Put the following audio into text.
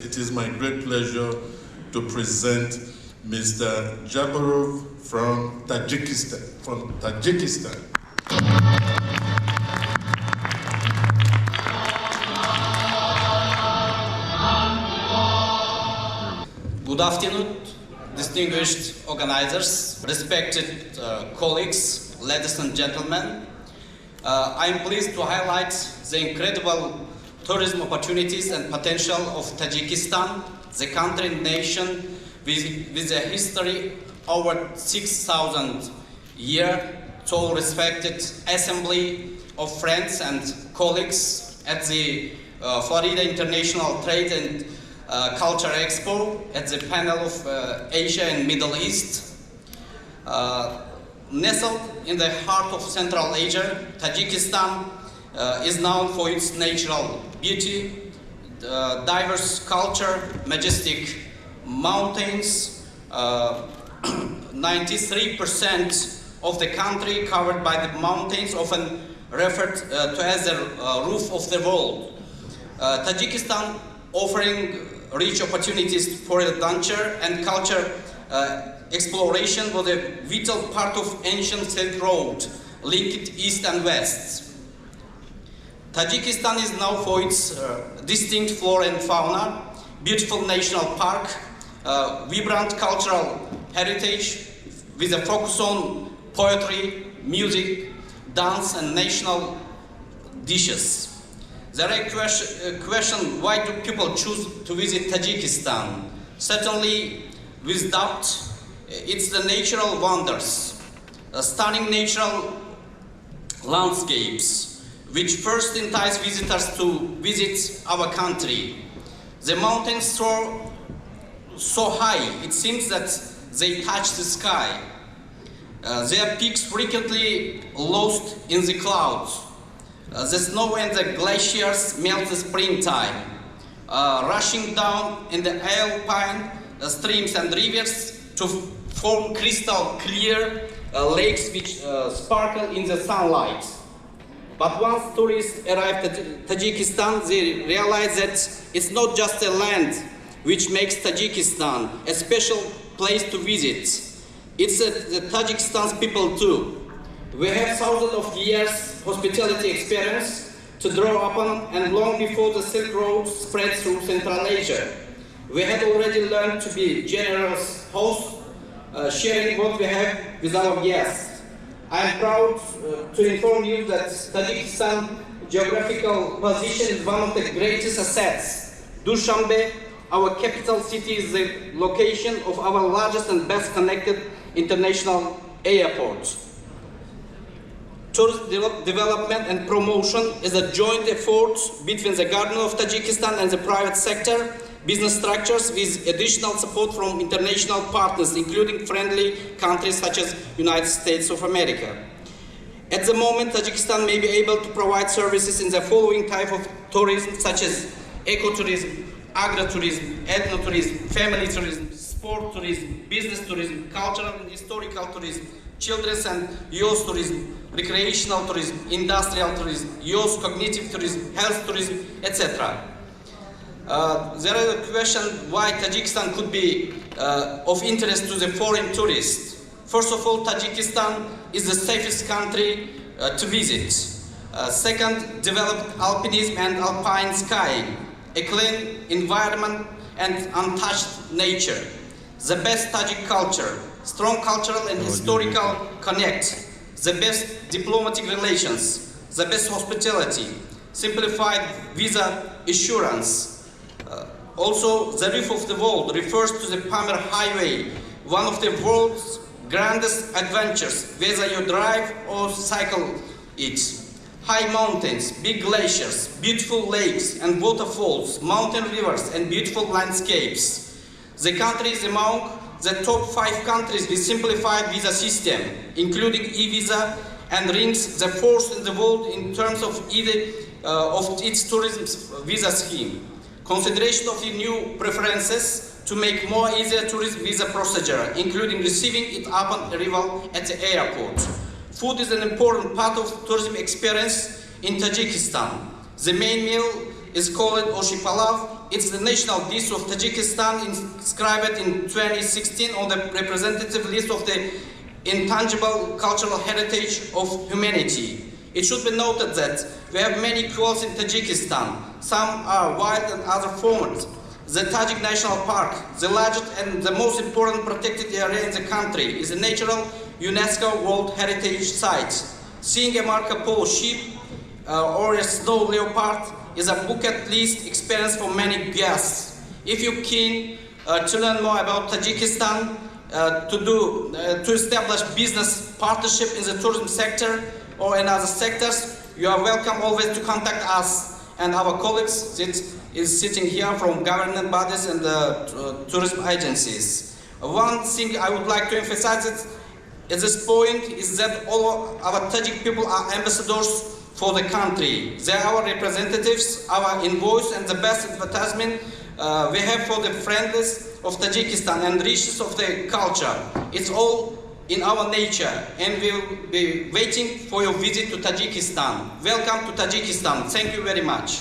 It is my great pleasure to present Mr. Jabarov from Tajikistan. Good afternoon, distinguished organizers, respected colleagues, ladies and gentlemen. I am pleased to highlight the incredible tourism opportunities and potential of Tajikistan, the country and nation with a history over 6,000 years, so respected assembly of friends and colleagues at the Florida International Trade and Culture Expo, at the panel of Asia and Middle East. Nestled in the heart of Central Asia, Tajikistan is known for its natural beauty, diverse culture, majestic mountains. 93% of the country covered by the mountains, often referred to as the roof of the world. Tajikistan offering rich opportunities for adventure and culture exploration was a vital part of ancient Silk Road, linked east and west. Tajikistan is known for its distinct flora and fauna, beautiful national park, vibrant cultural heritage with a focus on poetry, music, dance and national dishes. There is a question, why do people choose to visit Tajikistan? Certainly, with doubt, it's the natural wonders, stunning natural landscapes, which first entice visitors to visit our country. The mountains soar so high, it seems that they touch the sky. Their peaks frequently lost in the clouds. The snow and the glaciers melt in springtime, rushing down in the alpine streams and rivers to form crystal clear lakes which sparkle in the sunlight. But once tourists arrive at Tajikistan, they realize that it's not just a land which makes Tajikistan a special place to visit. It's the Tajikistan's people too. We have thousands of years hospitality experience to draw upon, and long before the Silk Road spread through Central Asia, we had already learned to be generous hosts, sharing what we have with our guests. I am proud to inform you that Tajikistan's geographical position is one of the greatest assets. Dushanbe, our capital city, is the location of our largest and best connected international airport. Tourist development and promotion is a joint effort between the government of Tajikistan and the private sector, business structures with additional support from international partners, including friendly countries such as United States of America. At the moment, Tajikistan may be able to provide services in the following type of tourism, such as ecotourism, agritourism, ethnotourism, family tourism, sport tourism, business tourism, cultural and historical tourism, children's and youth tourism, recreational tourism, industrial tourism, youth cognitive tourism, health tourism, etc. There is a question why Tajikistan could be of interest to the foreign tourists. First of all, Tajikistan is the safest country to visit. Second, developed alpinism and alpine skiing, a clean environment and untouched nature. The best Tajik culture, strong cultural and historical connect, the best diplomatic relations, the best hospitality, simplified visa assurance. Also, the roof of the world refers to the Pamir Highway, one of the world's grandest adventures, whether you drive or cycle it. High mountains, big glaciers, beautiful lakes and waterfalls, mountain rivers and beautiful landscapes. The country is among the top 5 countries with simplified visa system, including e-visa, and ranks the 4th in the world in terms of its tourism visa scheme. Consideration of the new preferences to make more easier tourism visa procedure, including receiving it upon arrival at the airport. Food is an important part of tourism experience in Tajikistan. The main meal is called oshi palav, it's the national dish of Tajikistan, inscribed in 2016 on the representative list of the intangible cultural heritage of humanity. It should be noted that we have many quails in Tajikistan. Some are wild and others farmed. The Tajik National Park, the largest and the most important protected area in the country, is a natural UNESCO World Heritage Site. Seeing a Marco Polo sheep or a snow leopard is a bucket list experience for many guests. If you're keen to learn more about Tajikistan, to establish business partnership in the tourism sector or in other sectors, you are welcome always to contact us and our colleagues that is sitting here from government bodies and tourism agencies. One thing I would like to emphasize at this point is that all our Tajik people are ambassadors for the country. They are our representatives, our envoys, and the best advertisement we have for the friendlies of Tajikistan and riches of the culture. It's all in our nature, and we'll be waiting for your visit to Tajikistan. Welcome to Tajikistan. Thank you very much.